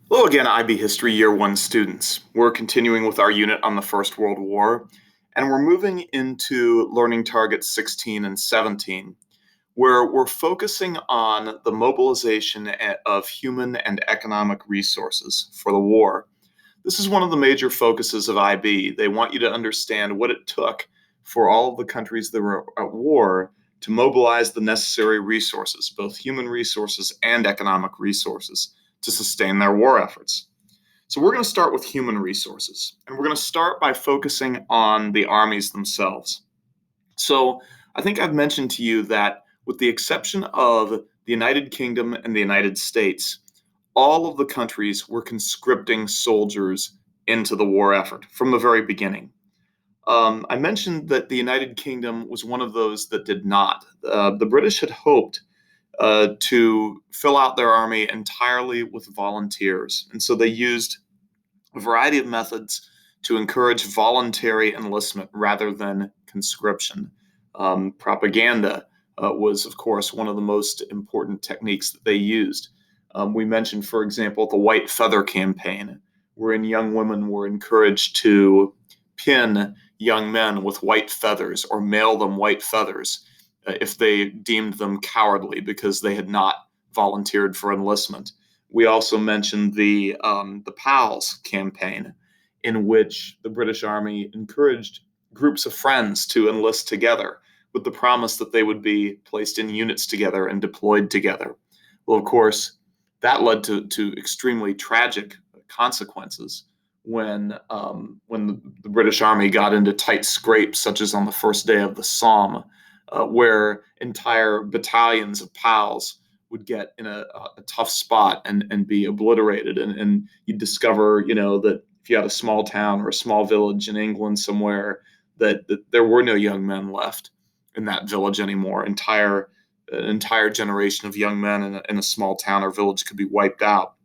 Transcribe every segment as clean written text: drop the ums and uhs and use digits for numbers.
Hello again, IB History Year 1 students. We're continuing with our unit on the First World War, and we're moving into learning targets 16 and 17, where we're focusing on the mobilization of human and economic resources for the war. This is one of the major focuses of IB. They want you to understand what it took for all of the countries that were at war to mobilize the necessary resources, both human resources and economic resources, to sustain their war efforts. So we're going to start with human resources, and we're going to start by focusing on the armies themselves. So I think I've mentioned to you that with the exception of the United Kingdom and the United States, all of the countries were conscripting soldiers into the war effort from the very beginning. I mentioned that the United Kingdom was one of those that did not. The British had hoped to fill out their army entirely with volunteers. And so they used a variety of methods to encourage voluntary enlistment rather than conscription. Propaganda was, of course, one of the most important techniques that they used. We mentioned, for example, the White Feather Campaign, wherein young women were encouraged to pin young men with white feathers or mail them white feathers if they deemed them cowardly because they had not volunteered for enlistment. We also mentioned the PALS campaign, in which the British Army encouraged groups of friends to enlist together with the promise that they would be placed in units together and deployed together. Well, of course, that led to extremely tragic consequences when the British Army got into tight scrapes, such as on the first day of the Somme, where entire battalions of PALs would get in a tough spot and be obliterated. And you'd discover, that if you had a small town or a small village in England somewhere, that there were no young men left in that village anymore. An entire generation of young men in a small town or village could be wiped out.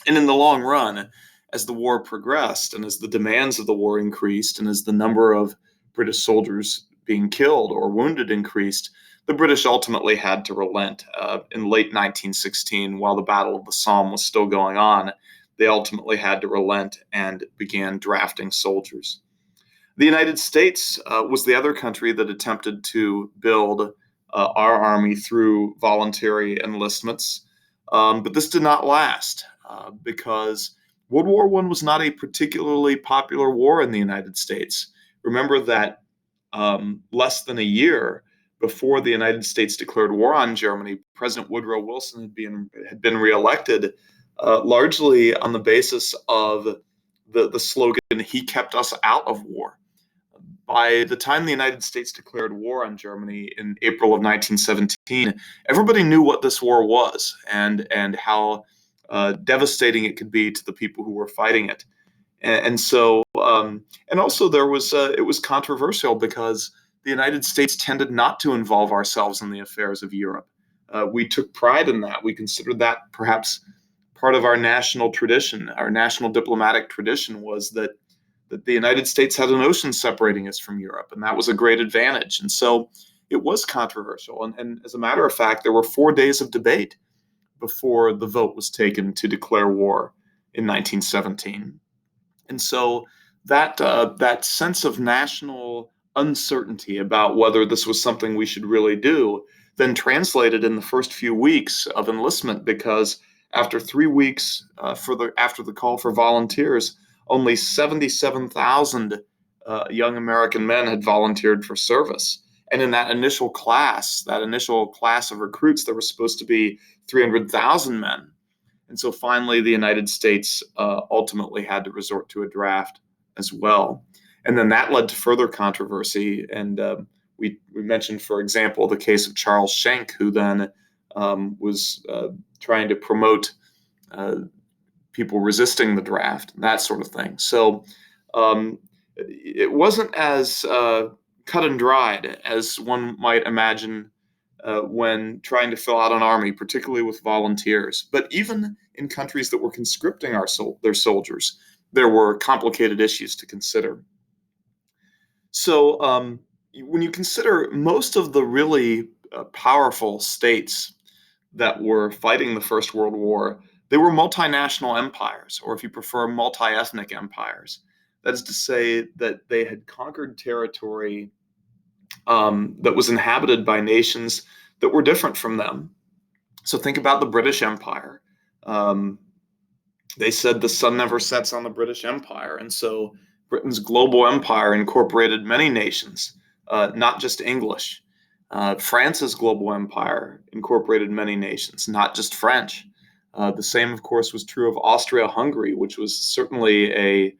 And in the long run, as the war progressed and as the demands of the war increased and as the number of British soldiers being killed or wounded increased, the British ultimately had to relent. In late 1916, while the Battle of the Somme was still going on, they ultimately had to relent and began drafting soldiers. The United States was the other country that attempted to build our army through voluntary enlistments, but this did not last because World War I was not a particularly popular war in the United States. Remember that less than a year before the United States declared war on Germany, President Woodrow Wilson had been reelected largely on the basis of the slogan, "He kept us out of war." By the time the United States declared war on Germany in April of 1917, everybody knew what this war was and how devastating it could be to the people who were fighting it. And so, and also it was controversial because the United States tended not to involve ourselves in the affairs of Europe. We took pride in that. We considered that perhaps part of our national tradition. Our national diplomatic tradition was that the United States had an ocean separating us from Europe, and that was a great advantage. And so it was controversial. And as a matter of fact, there were 4 days of debate before the vote was taken to declare war in 1917. And so that sense of national uncertainty about whether this was something we should really do then translated in the first few weeks of enlistment, because after 3 weeks after the call for volunteers, only 77,000 young American men had volunteered for service. And in that initial class of recruits, there were supposed to be 300,000 men. And so finally, the United States ultimately had to resort to a draft as well. And then that led to further controversy. And we mentioned, for example, the case of Charles Schenck, who then was trying to promote people resisting the draft, and that sort of thing. So it wasn't as cut and dried as one might imagine when trying to fill out an army, particularly with volunteers. But even in countries that were conscripting their soldiers, there were complicated issues to consider. So when you consider most of the really powerful states that were fighting the First World War They were multinational empires, or if you prefer, multi-ethnic empires. That is to say that they had conquered territory that was inhabited by nations that were different from them. So think about the British Empire. Um, they said the sun never sets on the British Empire. And so Britain's global empire incorporated many nations, not just English. France's global empire incorporated many nations, not just French. The same, of course, was true of Austria-Hungary, which was certainly a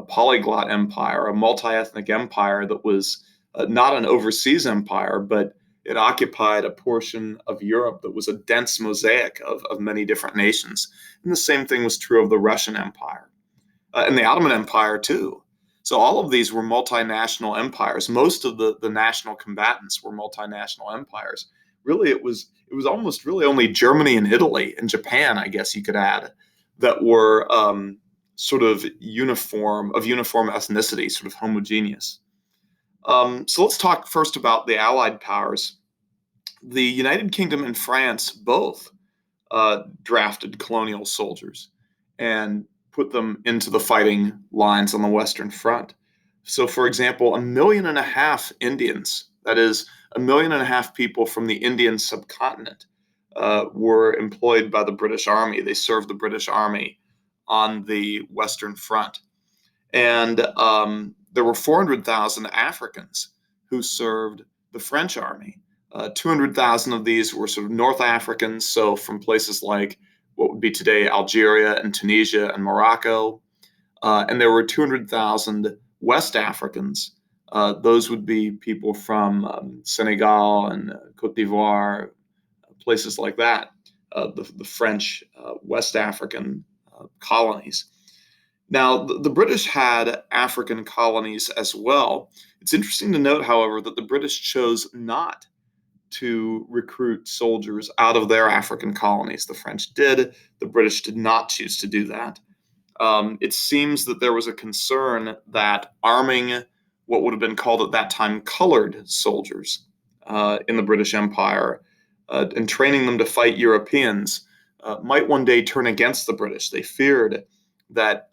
polyglot empire, a multi-ethnic empire that was not an overseas empire, but it occupied a portion of Europe that was a dense mosaic of many different nations. And the same thing was true of the Russian Empire and the Ottoman Empire, too. So all of these were multinational empires. Most of the national combatants were multinational empires. Really, it was almost really only Germany and Italy and Japan, I guess you could add, that were sort of uniform ethnicity, sort of homogeneous. So let's talk first about the Allied powers. The United Kingdom and France both drafted colonial soldiers and put them into the fighting lines on the Western Front. So, for example, 1.5 million Indians, that is, 1.5 million people from the Indian subcontinent, were employed by the British Army. They served the British Army on the Western Front. And there were 400,000 Africans who served the French army. 200,000 of these were sort of North Africans, so from places like what would be today Algeria and Tunisia and Morocco. And there were 200,000 West Africans. Those would be people from Senegal and Cote d'Ivoire, places like that, the French West African colonies. Now, the British had African colonies as well. It's interesting to note, however, that the British chose not to recruit soldiers out of their African colonies. The French did. The British did not choose to do that. It seems that there was a concern that arming what would have been called at that time colored soldiers in the British Empire and training them to fight Europeans might one day turn against the British. They feared that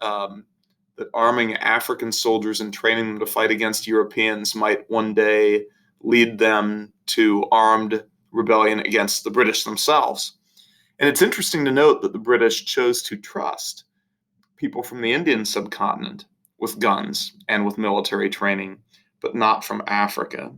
that arming African soldiers and training them to fight against Europeans might one day lead them to armed rebellion against the British themselves. And it's interesting to note that the British chose to trust people from the Indian subcontinent with guns and with military training, but not from Africa.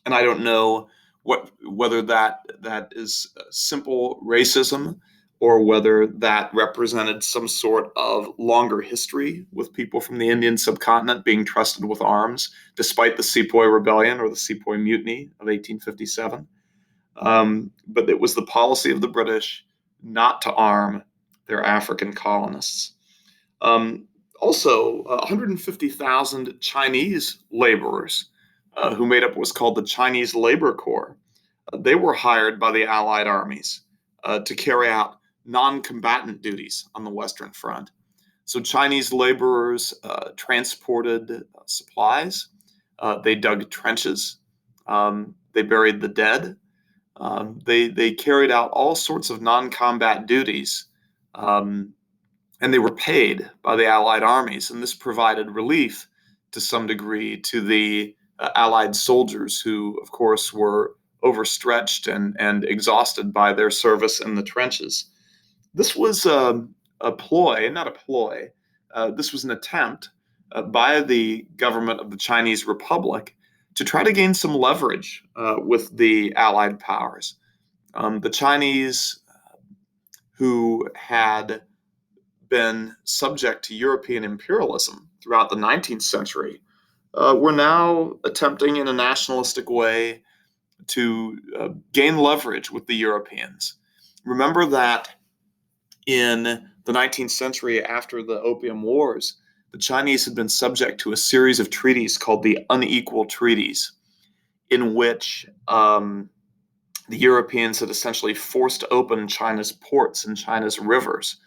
And I don't know whether that is simple racism or whether that represented some sort of longer history with people from the Indian subcontinent being trusted with arms, despite the Sepoy Rebellion or the Sepoy Mutiny of 1857. But it was the policy of the British not to arm their African colonists. Also, 150,000 Chinese laborers who made up what's called the Chinese Labor Corps. They were hired by the Allied armies to carry out non-combatant duties on the Western Front. So Chinese laborers transported supplies, they dug trenches, they buried the dead, they carried out all sorts of non-combat duties, and they were paid by the Allied armies, and this provided relief to some degree to the Allied soldiers who, of course, were overstretched and exhausted by their service in the trenches. This was a ploy, not a ploy. This was an attempt by the government of the Chinese Republic to try to gain some leverage with the Allied powers. The Chinese, who had been subject to European imperialism throughout the 19th century, were now attempting in a nationalistic way to gain leverage with the Europeans. Remember that in the 19th century, after the Opium Wars, the Chinese had been subject to a series of treaties called the Unequal Treaties, in which the Europeans had essentially forced open China's ports and China's rivers,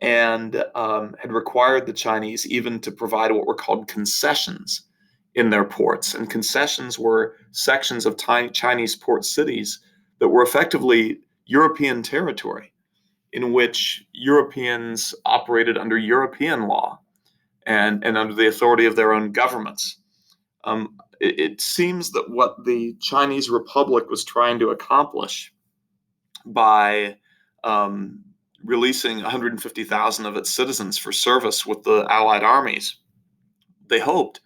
and had required the Chinese even to provide what were called concessions in their ports. And concessions were sections of Chinese port cities that were effectively European territory. in which Europeans operated under European law and under the authority of their own governments. It seems that what the Chinese Republic was trying to accomplish by releasing 150,000 of its citizens for service with the Allied armies, they hoped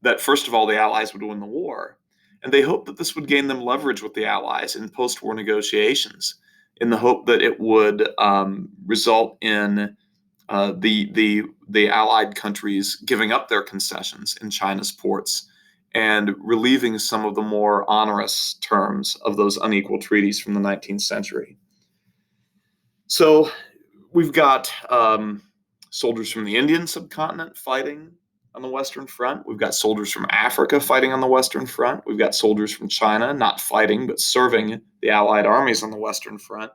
that, first of all, the Allies would win the war, and they hoped that this would gain them leverage with the Allies in post-war negotiations, in the hope that it would result in the Allied countries giving up their concessions in China's ports and relieving some of the more onerous terms of those unequal treaties from the 19th century. So we've got soldiers from the Indian subcontinent fighting on the Western Front. We've got soldiers from Africa fighting on the Western Front. We've got soldiers from China not fighting but serving the Allied armies on the Western Front.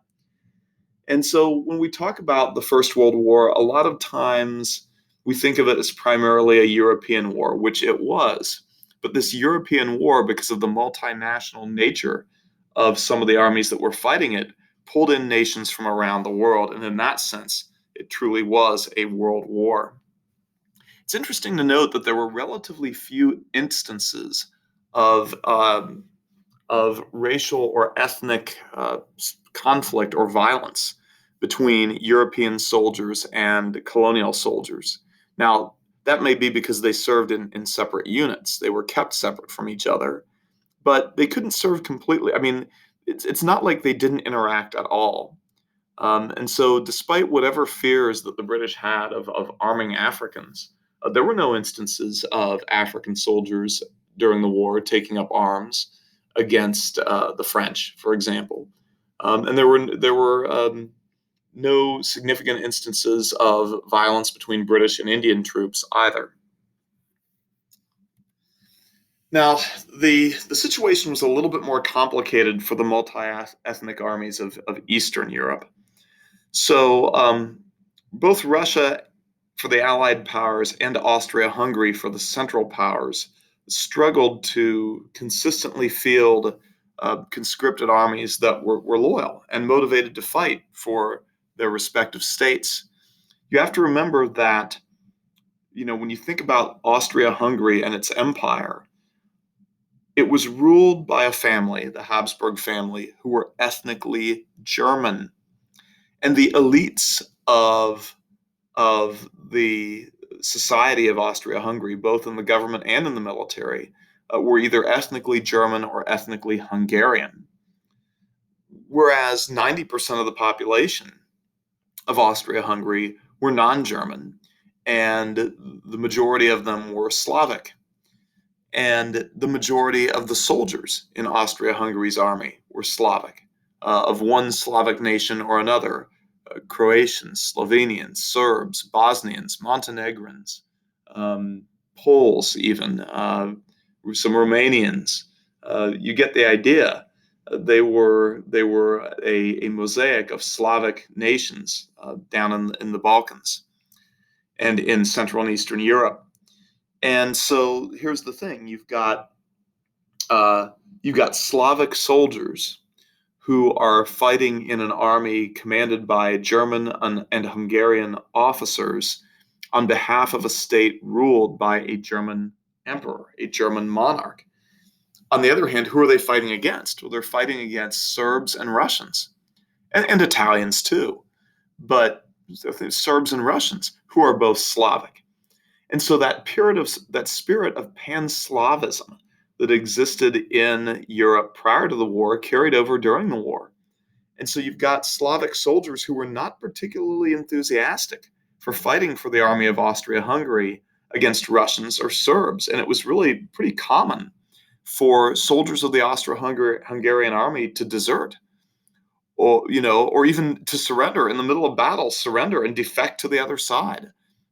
And so when we talk about the First World War, a lot of times we think of it as primarily a European war, which it was. But this European war, because of the multinational nature of some of the armies that were fighting it, pulled in nations from around the world. And in that sense, it truly was a world war. It's interesting to note that there were relatively few instances of racial or ethnic conflict or violence between European soldiers and colonial soldiers. Now, that may be because they served in separate units. They were kept separate from each other, but they couldn't serve completely. I mean, it's not like they didn't interact at all. And so despite whatever fears that the British had of arming Africans, there were no instances of African soldiers during the war taking up arms against the French, for example. And there were no significant instances of violence between British and Indian troops either. Now, the situation was a little bit more complicated for the multi-ethnic armies of Eastern Europe. So both Russia for the Allied powers and Austria-Hungary for the Central powers struggled to consistently field conscripted armies that were loyal and motivated to fight for their respective states. You have to remember that, when you think about Austria-Hungary and its empire, it was ruled by a family, the Habsburg family, who were ethnically German. And the elites of the society of Austria-Hungary, both in the government and in the military, were either ethnically German or ethnically Hungarian. Whereas 90% of the population of Austria-Hungary were non-German, and the majority of them were Slavic. And the majority of the soldiers in Austria-Hungary's army were Slavic, of one Slavic nation or another. Croatians, Slovenians, Serbs, Bosnians, Montenegrins, Poles even, some Romanians. You get the idea. They were a mosaic of Slavic nations down in the Balkans and in Central and Eastern Europe. And so here's the thing: you've got Slavic soldiers who are fighting in an army commanded by German and Hungarian officers on behalf of a state ruled by a German emperor, a German monarch. On the other hand, who are they fighting against? Well, they're fighting against Serbs and Russians, and Italians too, but Serbs and Russians, who are both Slavic. And so that spirit of pan-Slavism that existed in Europe prior to the war carried over during the war. And so you've got Slavic soldiers who were not particularly enthusiastic for fighting for the army of Austria-Hungary against Russians or Serbs. And it was really pretty common for soldiers of the Austro-Hungarian army to desert, or even to surrender in the middle of battle, surrender and defect to the other side.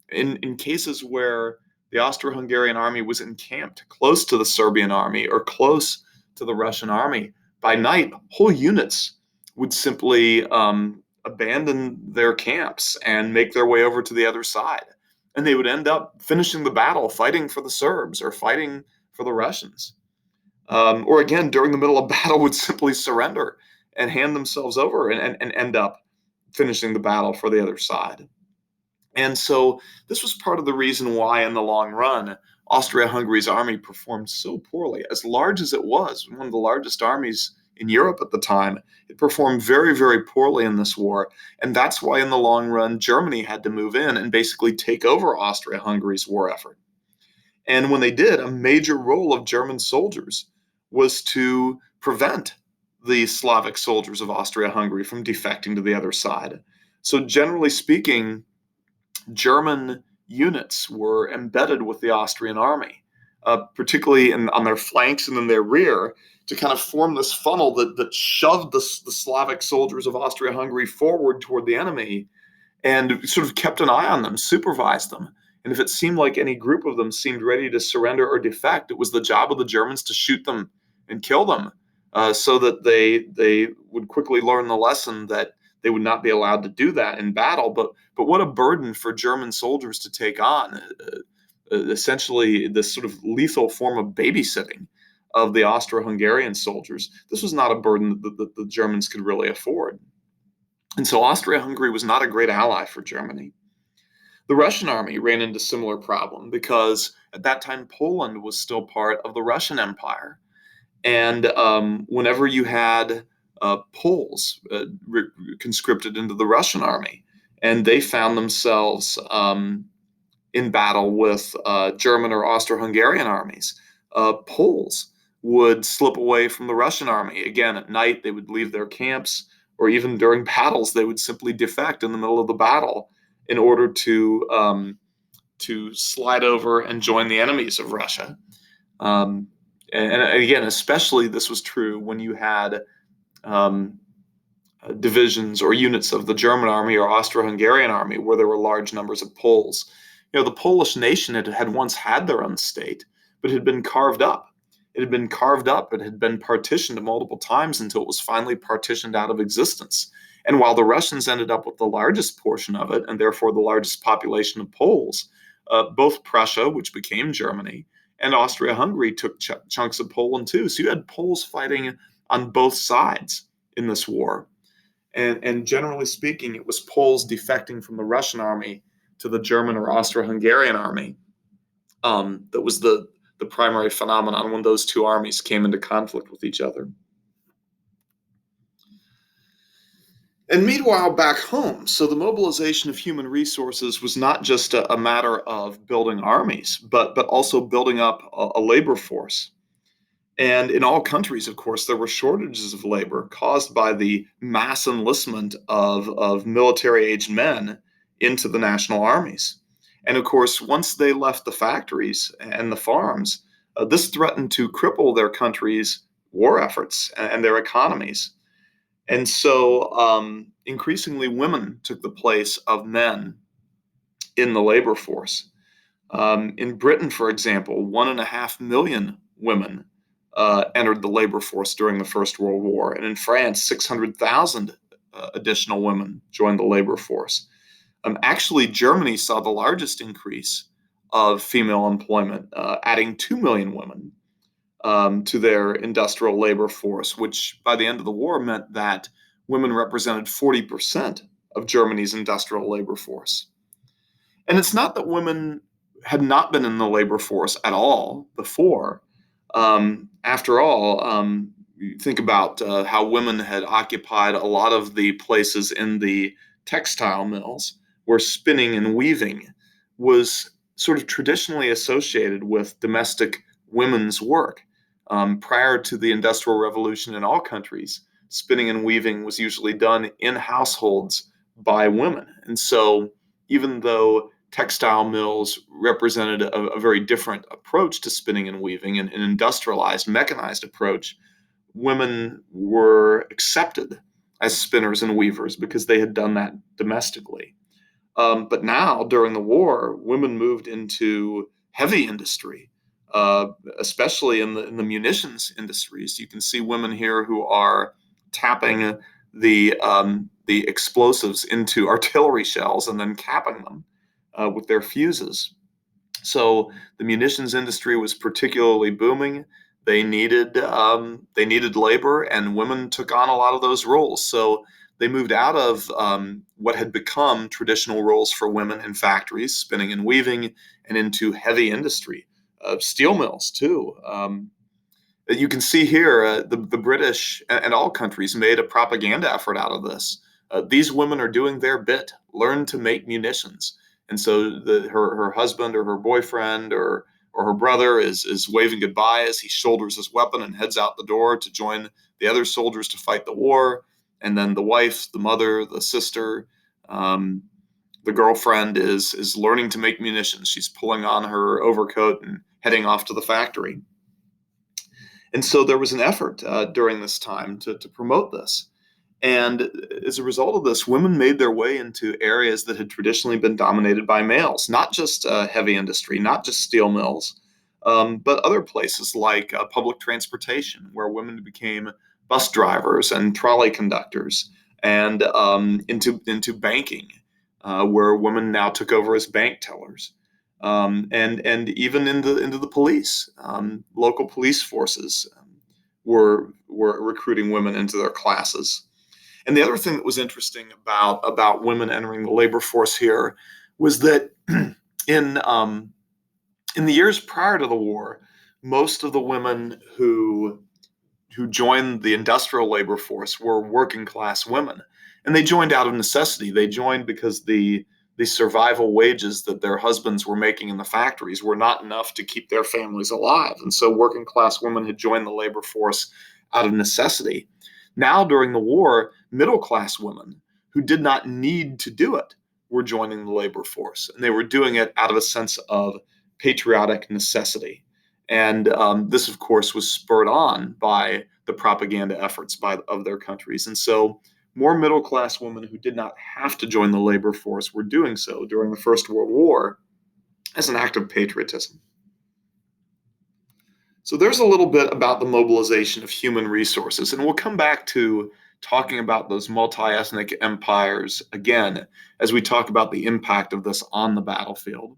In cases where the Austro-Hungarian army was encamped close to the Serbian army or close to the Russian army, by night, whole units would simply abandon their camps and make their way over to the other side. And they would end up finishing the battle, fighting for the Serbs or fighting for the Russians. Or again, during the middle of battle, would simply surrender and hand themselves over and end up finishing the battle for the other side. And so this was part of the reason why, in the long run, Austria-Hungary's army performed so poorly. As large as it was, one of the largest armies in Europe at the time, it performed very, very poorly in this war. And that's why, in the long run, Germany had to move in and basically take over Austria-Hungary's war effort. And when they did, a major role of German soldiers was to prevent the Slavic soldiers of Austria-Hungary from defecting to the other side. So generally speaking, German units were embedded with the Austrian army, particularly on their flanks and in their rear, to kind of form this funnel that shoved the Slavic soldiers of Austria-Hungary forward toward the enemy and sort of kept an eye on them, supervised them. And if it seemed like any group of them seemed ready to surrender or defect, it was the job of the Germans to shoot them and kill them, so that they would quickly learn the lesson that they would not be allowed to do that in battle. But what a burden for German soldiers to take on, essentially this sort of lethal form of babysitting of the Austro-Hungarian soldiers. This was not a burden that the Germans could really afford. And so Austria-Hungary was not a great ally for Germany. The Russian army ran into similar problem because at that time Poland was still part of the Russian Empire. And whenever you had Poles conscripted into the Russian army, and they found themselves in battle with German or Austro-Hungarian armies, Poles would slip away from the Russian army. Again, at night, they would leave their camps, or even during battles, they would simply defect in the middle of the battle in order to slide over and join the enemies of Russia. And again, especially this was true when you had divisions or units of the German army or Austro-Hungarian army where there were large numbers of Poles. The Polish nation had once had their own state, but it had been carved up. It had been carved up. It had been partitioned multiple times until it was finally partitioned out of existence. And while the Russians ended up with the largest portion of it, and therefore the largest population of Poles, both Prussia, which became Germany, and Austria-Hungary took chunks of Poland too. So you had Poles fighting on both sides in this war. And generally speaking, it was Poles defecting from the Russian army to the German or Austro-Hungarian army that was the primary phenomenon when those two armies came into conflict with each other. And meanwhile, back home, so the mobilization of human resources was not just a matter of building armies, but also building up a labor force. And in all countries, of course, there were shortages of labor caused by the mass enlistment of military-aged men into the national armies. And of course, once they left the factories and the farms, this threatened to cripple their country's war efforts and their economies. And so increasingly women took the place of men in the labor force. In Britain, for example, 1.5 million women entered the labor force during the First World War. And in France, 600,000 additional women joined the labor force. Actually, Germany saw the largest increase of female employment, adding 2 million women to their industrial labor force, which by the end of the war meant that women represented 40% of Germany's industrial labor force. And it's not that women had not been in the labor force at all before. After all, you think about how women had occupied a lot of the places in the textile mills where spinning and weaving was sort of traditionally associated with domestic women's work. Prior to the Industrial Revolution in all countries, spinning and weaving was usually done in households by women. And so even though textile mills represented a very different approach to spinning and weaving, an industrialized, mechanized approach, women were accepted as spinners and weavers because they had done that domestically. But now, during the war, women moved into heavy industry, especially in the munitions industries. You can see women here who are tapping the explosives into artillery shells and then capping them with their fuses. So the munitions industry was particularly booming. They needed labor, and women took on a lot of those roles. So They moved out of what had become traditional roles for women in factories, spinning and weaving, and into heavy industry, steel mills too. You can see here the British and all countries made a propaganda effort out of this. These women are doing their bit. Learn to make munitions. And so her husband or her boyfriend or her brother is waving goodbye as he shoulders his weapon and heads out the door to join the other soldiers to fight the war. And then the wife, the mother, the sister, um, the girlfriend is learning to make munitions. She's pulling on her overcoat and heading off to the factory. And so there was an effort during this time to promote this. And as a result of this, women made their way into areas that had traditionally been dominated by males, not just heavy industry, not just steel mills, but other places like public transportation, where women became bus drivers and trolley conductors, and into banking, where women now took over as bank tellers. And even into the police, local police forces were recruiting women into their classes. And the other thing that was interesting about women entering the labor force here was that in in the years prior to the war, most of the women who joined the industrial labor force were working class women, and they joined out of necessity. They joined because the survival wages that their husbands were making in the factories were not enough to keep their families alive, and so working class women had joined the labor force out of necessity. Now, during the war, middle class women who did not need to do it were joining the labor force, and they were doing it out of a sense of patriotic necessity. And this, of course, was spurred on by the propaganda efforts of their countries. And so more middle class women who did not have to join the labor force were doing so during the First World War as an act of patriotism. So there's a little bit about the mobilization of human resources, and we'll come back to talking about those multi-ethnic empires again as we talk about the impact of this on the battlefield.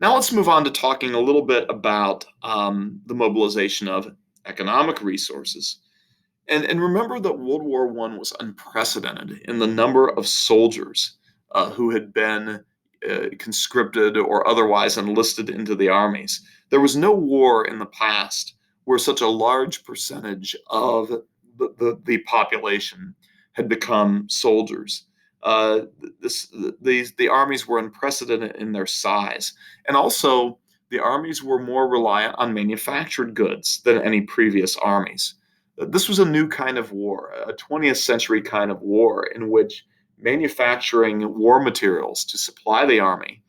Now let's move on to talking a little bit about the mobilization of economic resources. And remember that World War I was unprecedented in the number of soldiers who had been conscripted or otherwise enlisted into the armies. There was no war in the past where such a large percentage of the population had become soldiers. Uh, the armies were unprecedented in their size. And also, the armies were more reliant on manufactured goods than any previous armies. This was a new kind of war, a 20th century kind of war in which manufacturing war materials to supply the army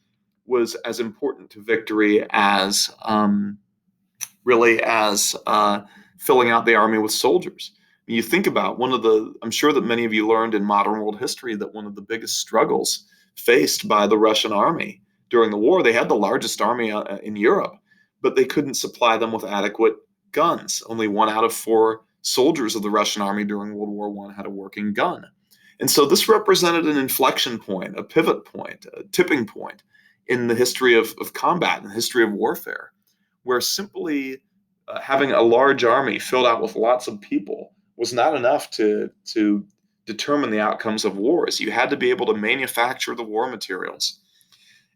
was as important to victory as really as filling out the army with soldiers. You think about I'm sure that many of you learned in modern world history that one of the biggest struggles faced by the Russian army during the war, they had the largest army in Europe, but they couldn't supply them with adequate guns. Only 1 out of 4 soldiers of the Russian army during World War I had a working gun. And so this represented an inflection point, a pivot point, a tipping point in the history of combat, in the history of warfare, where simply having a large army filled out with lots of people was not enough to determine the outcomes of wars. You had to be able to manufacture the war materials.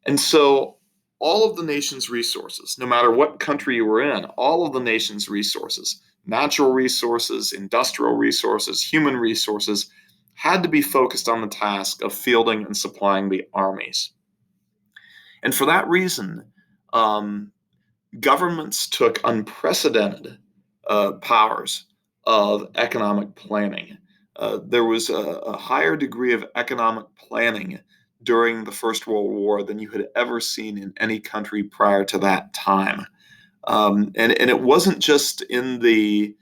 And so all of the nation's resources, no matter what country you were in, all of the nation's resources, natural resources, industrial resources, human resources, had to be focused on the task of fielding and supplying the armies. And for that reason, governments took unprecedented powers of economic planning. There was a higher degree of economic planning during the First World War than you had ever seen in any country prior to that time. And it wasn't just in the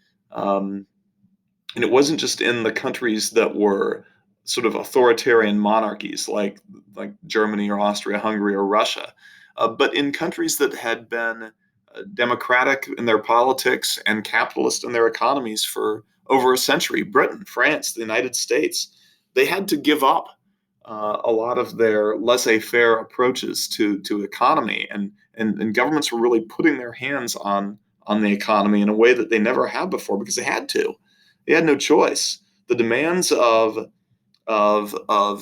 countries that were sort of authoritarian monarchies like Germany or Austria-Hungary or Russia, but in countries that had been democratic in their politics and capitalist in their economies for over a century. Britain, France, the United States, they had to give up a lot of their laissez-faire approaches to economy, and governments were really putting their hands on the economy in a way that they never had before because they had to. They had no choice. the demands of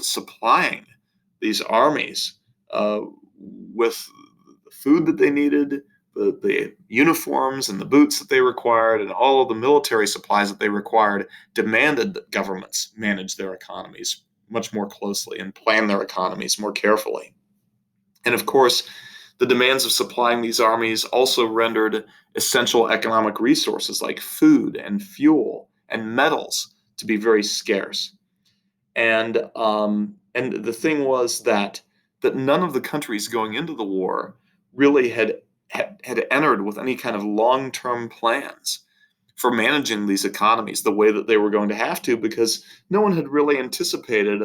supplying these armies uh, with the food that they needed, the uniforms and the boots that they required, and all of the military supplies that they required, demanded that governments manage their economies much more closely and plan their economies more carefully. And of course, the demands of supplying these armies also rendered essential economic resources like food and fuel and metals to be very scarce. And the thing was that none of the countries going into the war really had entered with any kind of long-term plans for managing these economies the way that they were going to have to, because no one had really anticipated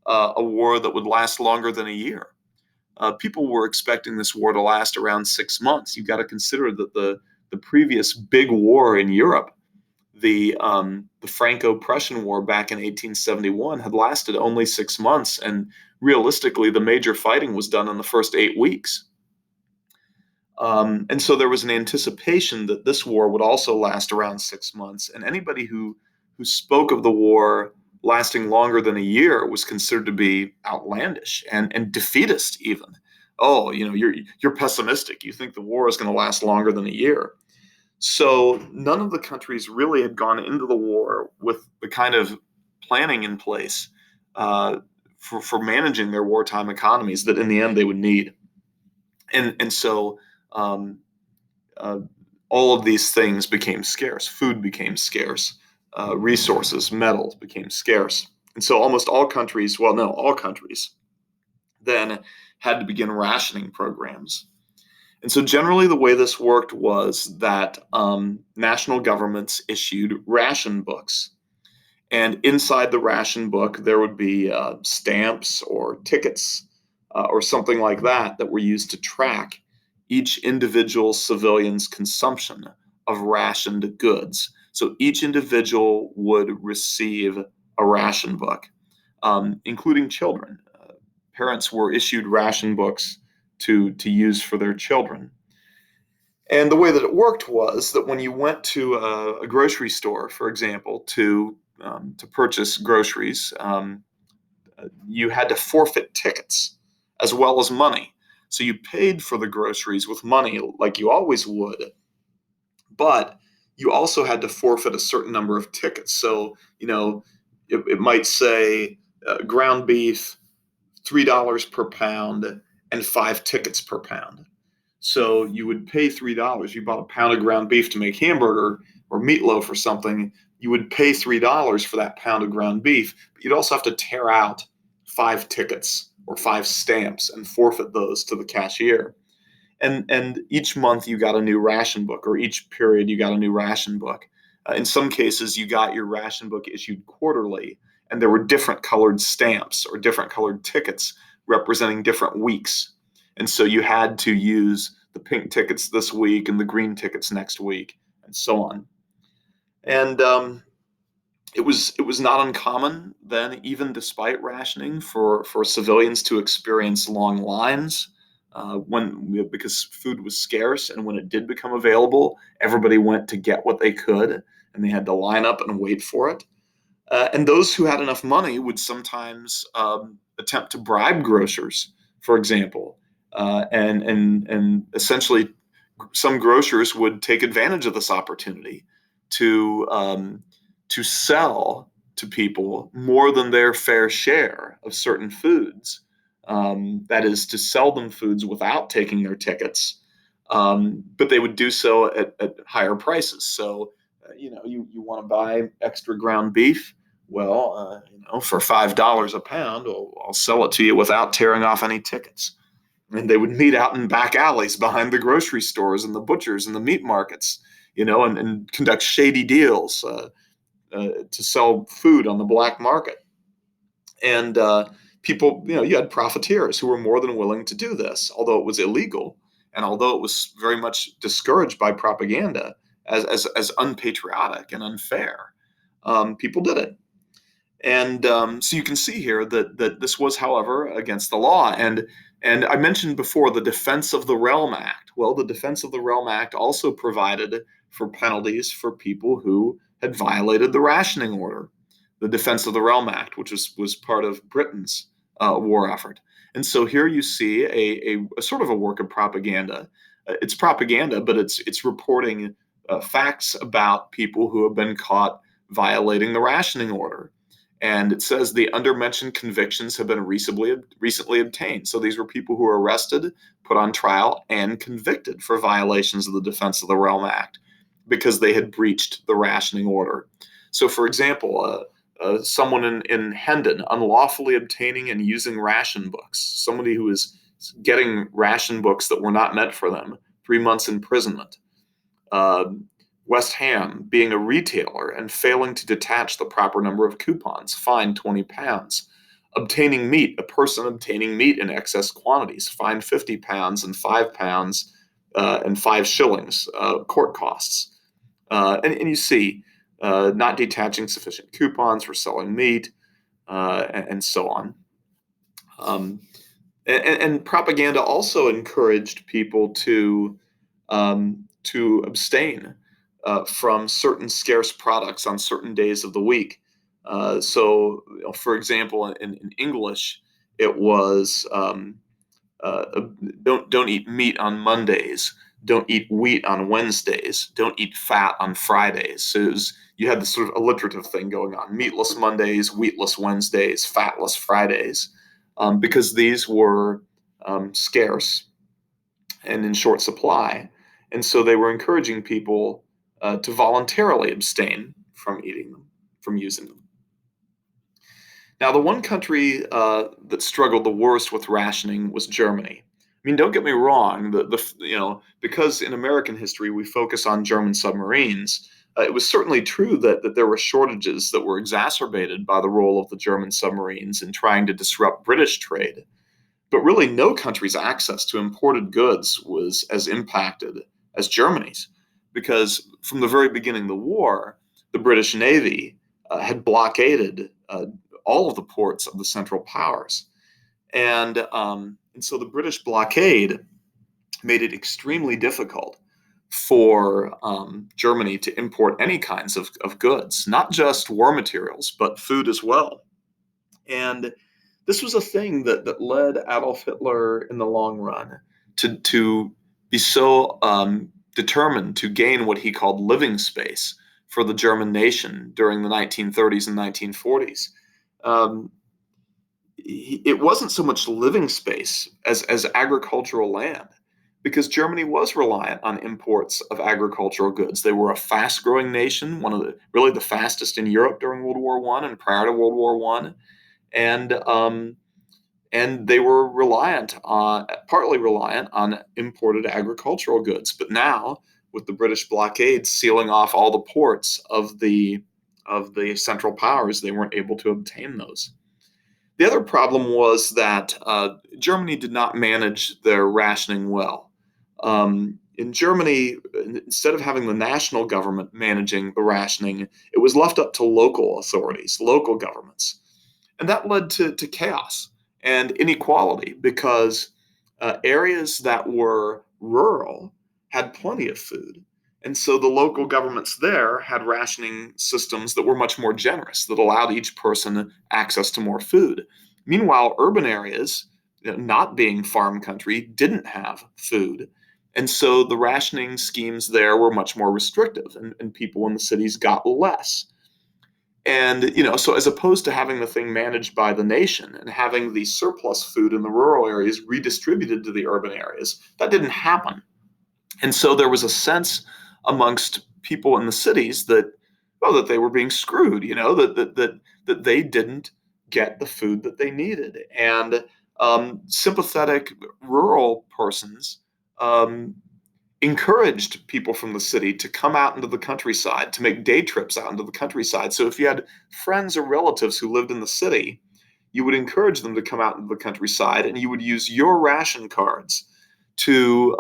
a war that would last longer than a year. People were expecting this war to last around 6 months. You've got to consider that the previous big war in Europe, the Franco-Prussian War back in 1871, had lasted only 6 months, and realistically, the major fighting was done in the first 8 weeks. And so there was an anticipation that this war would also last around 6 months, and anybody who spoke of the war lasting longer than a year was considered to be outlandish and defeatist even. Oh, you're pessimistic. You think the war is going to last longer than a year. So none of the countries really had gone into the war with the kind of planning in place for managing their wartime economies that in the end they would need. And so um, uh, all of these things became scarce. Food became scarce. Resources, metals became scarce. And so almost all countries, well, no, all countries then had to begin rationing programs. And so generally the way this worked was that national governments issued ration books. And inside the ration book, there would be stamps or tickets or something like that were used to track each individual civilian's consumption of rationed goods. So each individual would receive a ration book, including children. Parents were issued ration books to use for their children. And the way that it worked was that when you went to a grocery store, for example, to purchase groceries, you had to forfeit tickets as well as money. So you paid for the groceries with money like you always would, but you also had to forfeit a certain number of tickets. So, it might say ground beef, $3 per pound, and 5 tickets per pound. So you would pay $3. You bought a pound of ground beef to make hamburger or meatloaf or something. You would pay $3 for that pound of ground beef, but you'd also have to tear out 5 tickets or 5 stamps and forfeit those to the cashier. And each month you got a new ration book, or each period you got a new ration book. In some cases, you got your ration book issued quarterly, and there were different colored stamps or different colored tickets representing different weeks. And so you had to use the pink tickets this week and the green tickets next week, and so on. And it was not uncommon then, even despite rationing, for civilians to experience long lines because food was scarce, and when it did become available, everybody went to get what they could, and they had to line up and wait for it. And those who had enough money would sometimes attempt to bribe grocers, for example, and essentially some grocers would take advantage of this opportunity to sell to people more than their fair share of certain foods. That is, to sell them foods without taking their tickets, but they would do so at higher prices. So, you want to buy extra ground beef. Well, for $5 a pound, I'll sell it to you without tearing off any tickets. And they would meet out in back alleys behind the grocery stores and the butchers and the meat markets, and conduct shady deals to sell food on the black market. And people, you had profiteers who were more than willing to do this, although it was illegal, and although it was very much discouraged by propaganda as unpatriotic and unfair. People did it. And so you can see here that this was, however, against the law. And I mentioned before the Defense of the Realm Act. Well, the Defense of the Realm Act also provided for penalties for people who had violated the rationing order. the Defense of the Realm Act, which was part of Britain's war effort. And so here you see a sort of a work of propaganda. It's propaganda, but it's reporting facts about people who have been caught violating the rationing order. And it says the undermentioned convictions have been recently obtained. So these were people who were arrested, put on trial, and convicted for violations of the Defense of the Realm Act because they had breached the rationing order. So, for example, someone in Hendon unlawfully obtaining and using ration books, somebody who is getting ration books that were not meant for them, 3 months imprisonment. Uh, West Ham being a retailer and failing to detach the proper number of coupons, fined £20. Obtaining meat, a person obtaining meat in excess quantities, fined £50 and £5 and 5 shillings, court costs. And you see, not detaching sufficient coupons for selling meat, and so on. And propaganda also encouraged people to abstain from certain scarce products on certain days of the week. So, for example, in English, it was don't eat meat on Mondays, don't eat wheat on Wednesdays, don't eat fat on Fridays. So you had this sort of alliterative thing going on: meatless Mondays, wheatless Wednesdays, fatless Fridays, because these were scarce and in short supply. And so they were encouraging people to voluntarily abstain from eating them, from using them. Now, the one country that struggled the worst with rationing was Germany. I mean, don't get me wrong. Because in American history we focus on German submarines, it was certainly true that there were shortages that were exacerbated by the role of the German submarines in trying to disrupt British trade. But really, no country's access to imported goods was as impacted as Germany's, because from the very beginning of the war, the British Navy had blockaded all of the ports of the Central Powers. And so the British blockade made it extremely difficult for Germany to import any kinds of goods, not just war materials, but food as well. And this was a thing that led Adolf Hitler in the long run to be so determined to gain what he called living space for the German nation during the 1930s and 1940s. It wasn't so much living space as agricultural land, because Germany was reliant on imports of agricultural goods. They were a fast-growing nation, really the fastest in Europe during World War I and prior to World War I. And they were partly reliant on imported agricultural goods. But now, with the British blockade sealing off all the ports of the Central Powers, they weren't able to obtain those. The other problem was that Germany did not manage their rationing well. In Germany, instead of having the national government managing the rationing, it was left up to local authorities, local governments. And that led to chaos and inequality, because areas that were rural had plenty of food. And so the local governments there had rationing systems that were much more generous, that allowed each person access to more food. Meanwhile, urban areas, not being farm country, didn't have food. And so the rationing schemes there were much more restrictive, and people in the cities got less. And, so as opposed to having the thing managed by the nation and having the surplus food in the rural areas redistributed to the urban areas, that didn't happen. And so there was a sense amongst people in the cities that they were being screwed, that they didn't get the food that they needed. And sympathetic rural persons encouraged people from the city to come out into the countryside, to make day trips out into the countryside. So if you had friends or relatives who lived in the city, you would encourage them to come out into the countryside, and you would use your ration cards to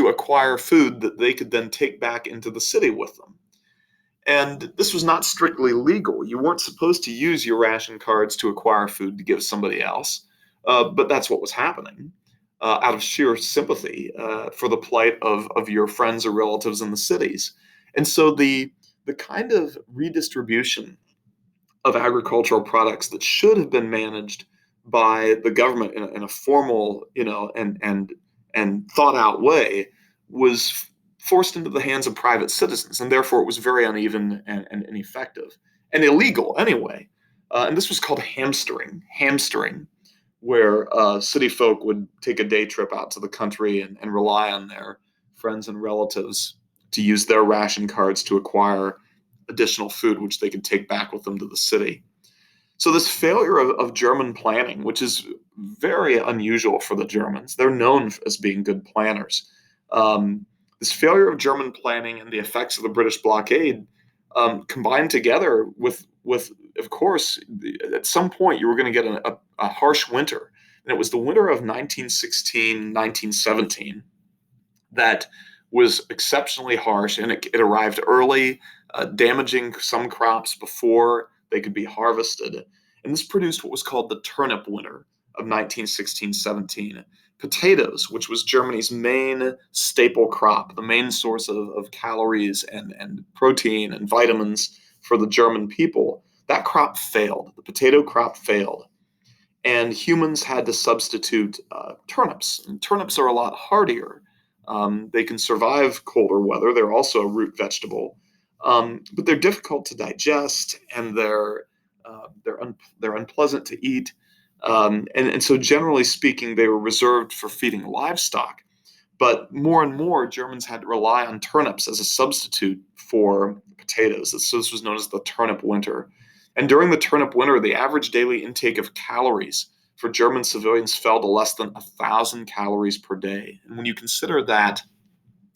acquire food that they could then take back into the city with them. And this was not strictly legal. You weren't supposed to use your ration cards to acquire food to give somebody else, but that's what was happening. Out of sheer sympathy for the plight of your friends or relatives in the cities. And so the kind of redistribution of agricultural products that should have been managed by the government in a formal, and thought out way was forced into the hands of private citizens, and therefore it was very uneven and ineffective and illegal anyway. And this was called hamstering, where city folk would take a day trip out to the country and rely on their friends and relatives to use their ration cards to acquire additional food, which they could take back with them to the city. So this failure of German planning, which is very unusual for the Germans, they're known as being good planners. This failure of German planning and the effects of the British blockade combined together with, of course, at some point you were going to get a harsh winter. And it was the winter of 1916, 1917 that was exceptionally harsh, and it arrived early, damaging some crops before they could be harvested. And this produced what was called the turnip winter of 1916-17. Potatoes, which was Germany's main staple crop, the main source of calories and protein and vitamins for the German people, that crop failed. The potato crop failed. And humans had to substitute turnips. And turnips are a lot hardier. They can survive colder weather. They're also a root vegetable, but they're difficult to digest, and they're unpleasant to eat. And so, generally speaking, they were reserved for feeding livestock. But more and more, Germans had to rely on turnips as a substitute for potatoes. So this was known as the turnip winter. And during the turnip winter, the average daily intake of calories for German civilians fell to less than 1,000 calories per day. And when you consider that,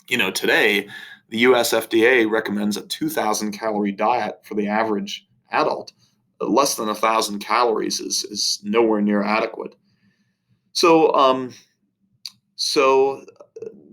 today, the US FDA recommends a 2,000 calorie diet for the average adult. Less than 1,000 calories is nowhere near adequate. So,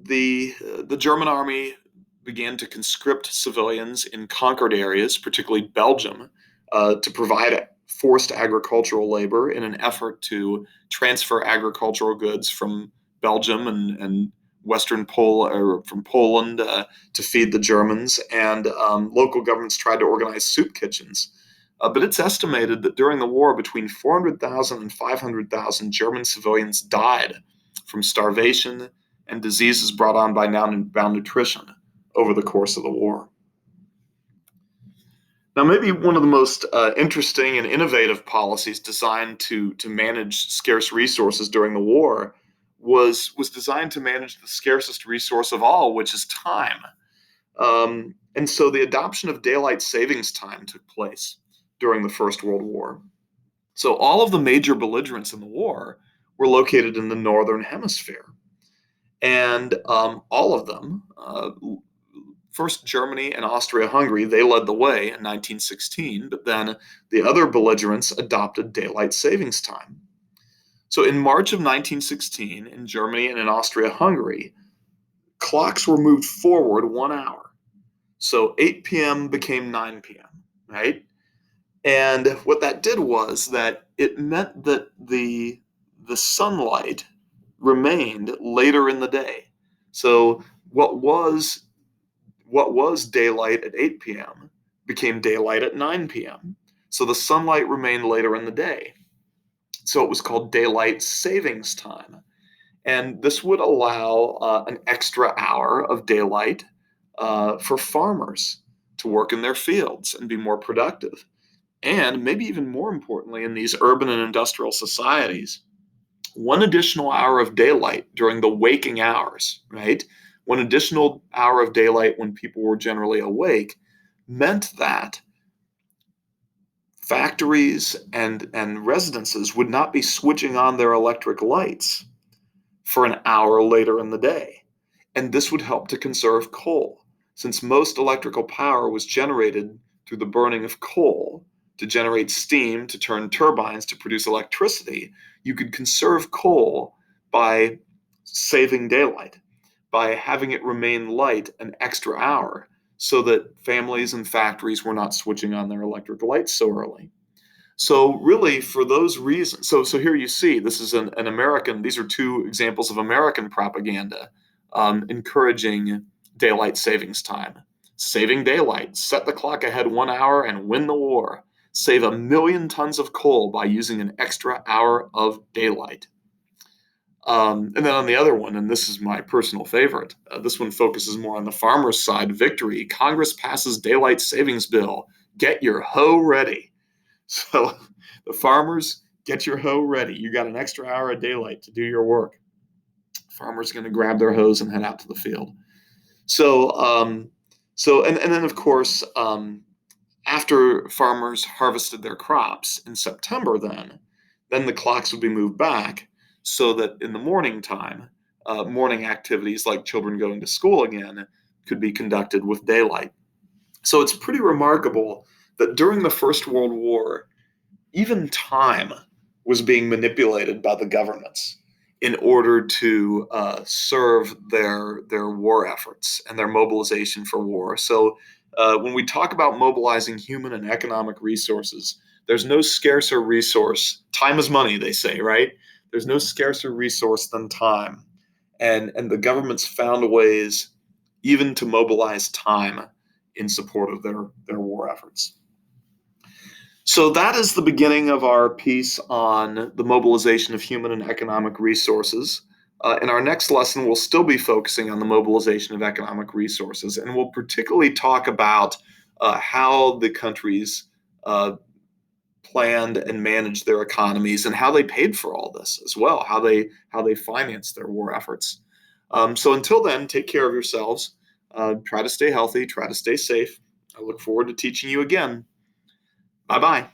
the German army began to conscript civilians in conquered areas, particularly Belgium, to provide forced agricultural labor in an effort to transfer agricultural goods from Belgium and Western from Poland to feed the Germans. And local governments tried to organize soup kitchens. But it's estimated that during the war, between 400,000 and 500,000 German civilians died from starvation and diseases brought on by malnutrition over the course of the war. Now, maybe one of the most interesting and innovative policies designed to manage scarce resources during the war was designed to manage the scarcest resource of all, which is time. And so the adoption of daylight savings time took place during the First World War. So all of the major belligerents in the war were located in the Northern Hemisphere. And all of them, first Germany and Austria-Hungary, they led the way in 1916, but then the other belligerents adopted daylight savings time. So in March of 1916, in Germany and in Austria-Hungary, clocks were moved forward 1 hour. So 8 p.m. became 9 p.m., right? And what that did was that it meant that the sunlight remained later in the day. So what was daylight at 8 p.m. became daylight at 9 p.m. So the sunlight remained later in the day. So it was called daylight savings time. And this would allow an extra hour of daylight for farmers to work in their fields and be more productive. And maybe even more importantly, in these urban and industrial societies, one additional hour of daylight during the waking hours, right? One additional hour of daylight when people were generally awake meant that factories and residences would not be switching on their electric lights for an hour later in the day. And this would help to conserve coal, since most electrical power was generated through the burning of coal to generate steam to turn turbines to produce electricity. You could conserve coal by saving daylight, by having it remain light an extra hour so that families and factories were not switching on their electric lights so early. So really, for those reasons, so here you see, this is an American, these are two examples of American propaganda encouraging daylight savings time. Saving daylight, set the clock ahead 1 hour and win the war. save 1 million tons of coal by using an extra hour of daylight. And then on the other one, and this is my personal favorite, this one focuses more on the farmer's side. Victory. Congress passes daylight savings bill. Get your hoe ready. So the farmers, get your hoe ready. You got an extra hour of daylight to do your work. Farmers going to grab their hoes and head out to the field. And then of course, after farmers harvested their crops in September, then the clocks would be moved back so that in the morning time, morning activities like children going to school again could be conducted with daylight. So it's pretty remarkable that during the First World War, even time was being manipulated by the governments in order to serve their war efforts and their mobilization for war. So when we talk about mobilizing human and economic resources, there's no scarcer resource. Time is money, they say, right? There's no scarcer resource than time. And the governments found ways even to mobilize time in support of their war efforts. So that is the beginning of our piece on the mobilization of human and economic resources. In our next lesson, we'll still be focusing on the mobilization of economic resources, and we'll particularly talk about how the countries planned and managed their economies and how they paid for all this as well, how they financed their war efforts. So until then, take care of yourselves. Try to stay healthy. Try to stay safe. I look forward to teaching you again. Bye-bye.